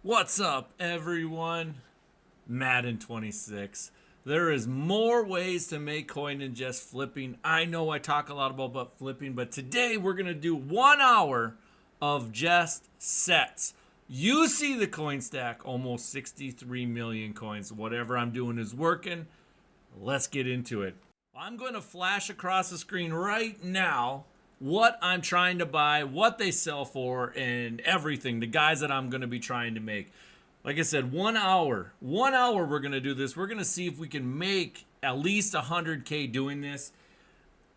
What's up, everyone? Madden 26. There is more ways to make coin than just flipping. I know I talk a lot about flipping, but today we're going to do 1 hour of just sets. You see the coin stack, almost 63 million coins. Whatever I'm doing is working. Let's get into it. I'm going to flash across the screen right now what I'm trying to buy, what they sell for, and everything. The guys that I'm going to be trying to make. Like I said, 1 hour. 1 hour we're going to do this. We're going to see if we can make at least 100K doing this.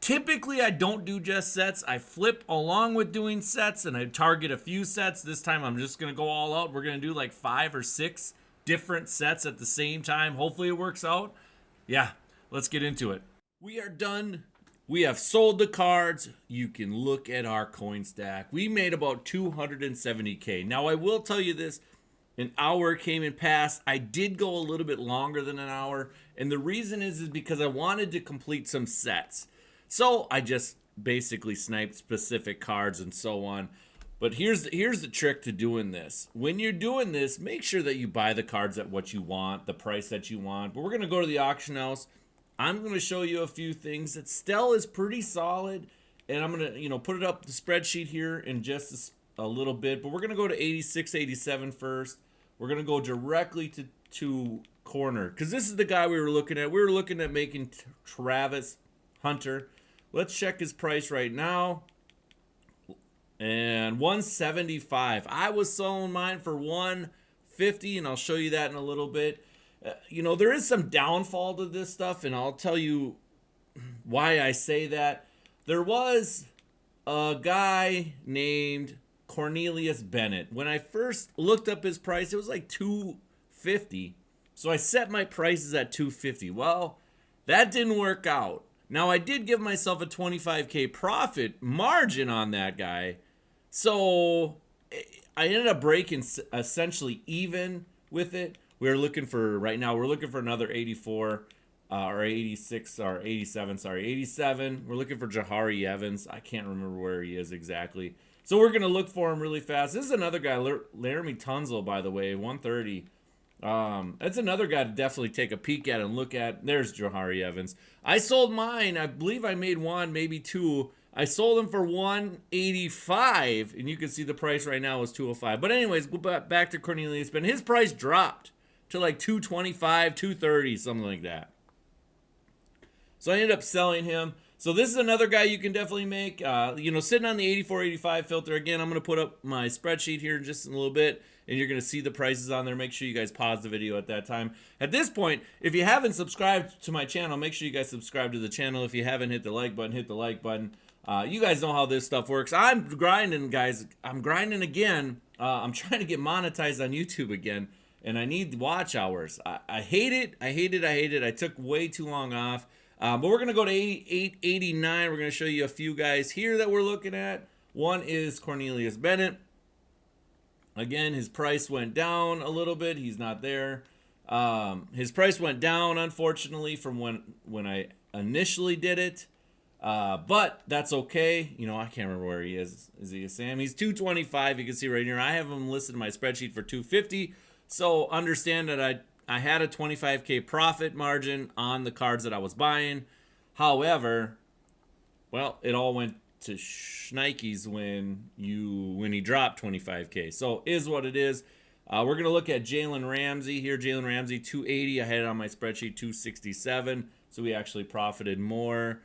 Typically, I don't do just sets. I flip along with doing sets and I target a few sets. This time, I'm just going to go all out. We're going to do like 5 or 6 different sets at the same time. Hopefully, it works out. Yeah, let's get into it. We are done. We have sold the cards. You can look at our coin stack. We made about 270K. Now, I will tell you this. An hour came and passed. I did go a little bit longer than an hour. And the reason is because I wanted to complete some sets. So I just basically sniped specific cards and so on. But here's the trick to doing this. When you're doing this, make sure that you buy the cards at what you want, the price that you want. But we're going to go to the auction house. I'm going to show you a few things that still is pretty solid. And I'm going to, put it up the spreadsheet here in just a little bit. But we're going to go to 86, 87 first. We're going to go directly to corner. Because this is the guy we were looking at. We were looking at making Travis Hunter. Let's check his price right now. And 175. I was selling mine for 150, and I'll show you that in a little bit. There is some downfall to this stuff, and I'll tell you why I say that. There was a guy named Cornelius Bennett. When I first looked up his price, it was like 250. So I set my prices at 250. Well, that didn't work out. Now, I did give myself a 25K profit margin on that guy. So I ended up breaking essentially even with it. We're looking for, right now, we're looking for another 84 or 86 or 87, sorry, 87. We're looking for Jahari Evans. I can't remember where he is exactly. So we're going to look for him really fast. This is another guy, Laramie Tunzel, by the way, 130. That's another guy to definitely take a peek at and look at. There's Jahari Evans. I sold mine. I believe I made one, maybe two. I sold them for 185, and you can see the price right now is 205. But anyways, go back to Cornelius Bennett. His price dropped to like 225, 230, something like that. So I ended up selling him. So this is another guy you can definitely make. Sitting on the 84-85 filter. Again, I'm going to put up my spreadsheet here in just a little bit, and you're going to see the prices on there. Make sure you guys pause the video at that time. At this point, if you haven't subscribed to my channel, make sure you guys subscribe to the channel. If you haven't hit the like button, hit the like button. You guys know how this stuff works. I'm grinding, guys. I'm grinding again. I'm trying to get monetized on YouTube again, and I need watch hours. I hate it. I hate it. I hate it. I took way too long off. But we're going to go to 88, 89. We're going to show you a few guys here that we're looking at. One is Cornelius Bennett. Again, his price went down a little bit. He's not there. His price went down, unfortunately, from when I initially did it. But that's okay. I can't remember where he is. Is he a Sam? He's 225. You can see right here. I have him listed in my spreadsheet for 250. So understand that I had a 25K profit margin on the cards that I was buying. However, well, it all went to shnikes when he dropped 25K. So is what it is. We're going to look at Jalen Ramsey here. Jalen Ramsey, 280. I had it on my spreadsheet, 267. So we actually profited more.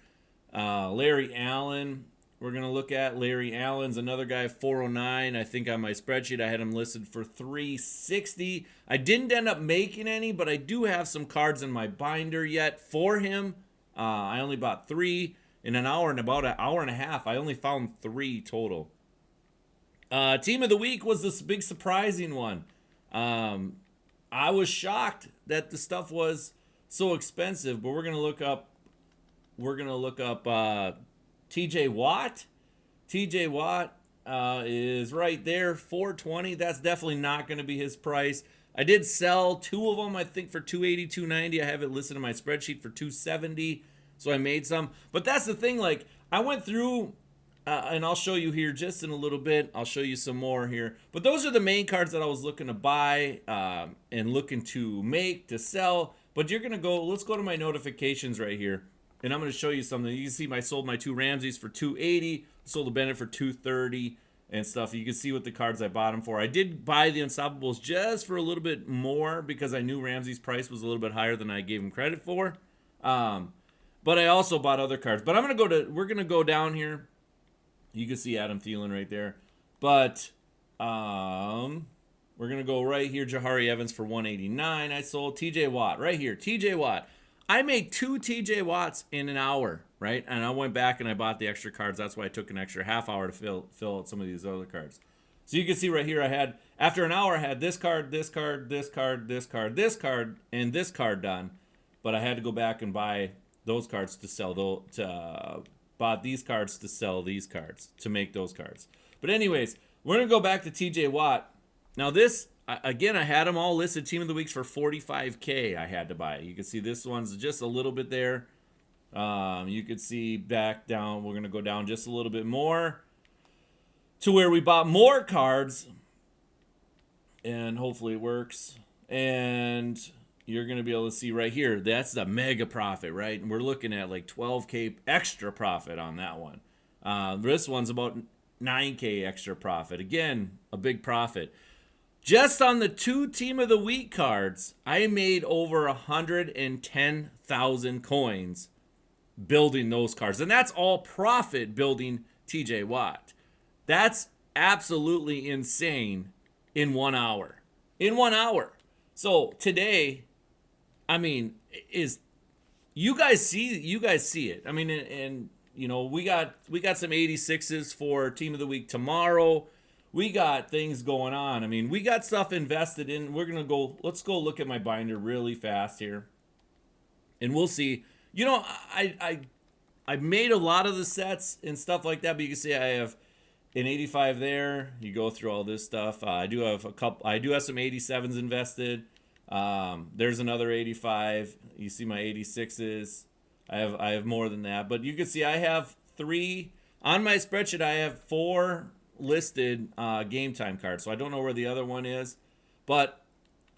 Larry Allen, we're going to look at. Larry Allen's another guy, 409. I think on my spreadsheet I had him listed for 360. I didn't end up making any, but I do have some cards in my binder yet for him. I only bought 3 in an hour, and about an hour and a half, I only found 3 total. Team of the week was this big surprising one. I was shocked that the stuff was so expensive, but we're going to look up TJ Watt. TJ Watt is right there, 420. That's definitely not going to be his price. I did sell 2 of them, I think, for 280, 290. I have it listed in my spreadsheet for 270. So I made some. But that's the thing, like, I went through and I'll show you here just in a little bit. I'll show you some more here. But those are the main cards that I was looking to buy and looking to make, to sell. But you're going to go, let's go to my notifications right here. And I'm going to show you something. You can see I sold my 2 Ramseys for $280, sold a Bennett for $230 and stuff. You can see what the cards I bought them for. I did buy the Unstoppables just for a little bit more because I knew Ramsey's price was a little bit higher than I gave him credit for. But I also bought other cards. But we're going to go down here. You can see Adam Thielen right there. But we're going to go right here. Jahari Evans for $189. I sold TJ Watt right here. TJ Watt. I made 2 TJ Watts in an hour, right? And I went back and I bought the extra cards. That's why I took an extra half hour to fill out some of these other cards. So you can see right here, after an hour, I had this card, this card, this card, this card, this card, and this card done. But I had to go back and buy those cards to sell bought these cards to sell these cards to make those cards. But anyways, we're going to go back to TJ Watt. Now this, again, I had them all listed Team of the Weeks for $45K I had to buy. You can see this one's just a little bit there. You can see back down, we're going to go down just a little bit more to where we bought more cards. And hopefully it works. And you're going to be able to see right here, that's the mega profit, right? And we're looking at like 12K extra profit on that one. This one's about 9K extra profit. Again, a big profit. Just on the 2 Team of the Week cards, I made over 110,000 coins building those cards. And that's all profit building TJ Watt. That's absolutely insane in 1 hour. In 1 hour. So today, I mean, you guys see it. I mean, and you know, we got some 86s for Team of the Week tomorrow. We got things going on. I mean, we got stuff invested in. Let's go look at my binder really fast here. And we'll see. You know, I made a lot of the sets and stuff like that, but you can see I have an 85 there. You go through all this stuff. I do have some 87s invested. There's another 85. You see my 86s. I have more than that, but you can see I have 3 on my spreadsheet. I have 4 listed game time cards, so I don't know where the other one is, but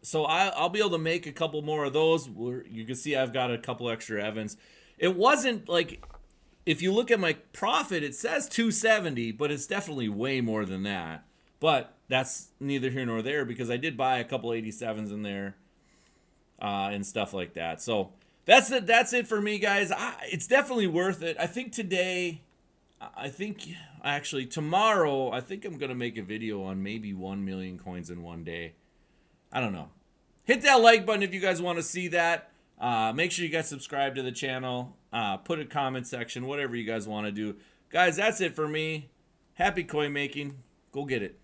so I'll be able to make a couple more of those. You can see I've got a couple extra Evans. It wasn't like, if you look at my profit, it says 270, but it's definitely way more than that. But that's neither here nor there because I did buy a couple 87s in there and stuff like that. So that's it for me, guys. It's definitely worth it. I think tomorrow, I think I'm going to make a video on maybe 1 million coins in one day. I don't know. Hit that like button if you guys want to see that. Make sure you guys subscribe to the channel. Put a comment section, whatever you guys want to do. Guys, that's it for me. Happy coin making. Go get it.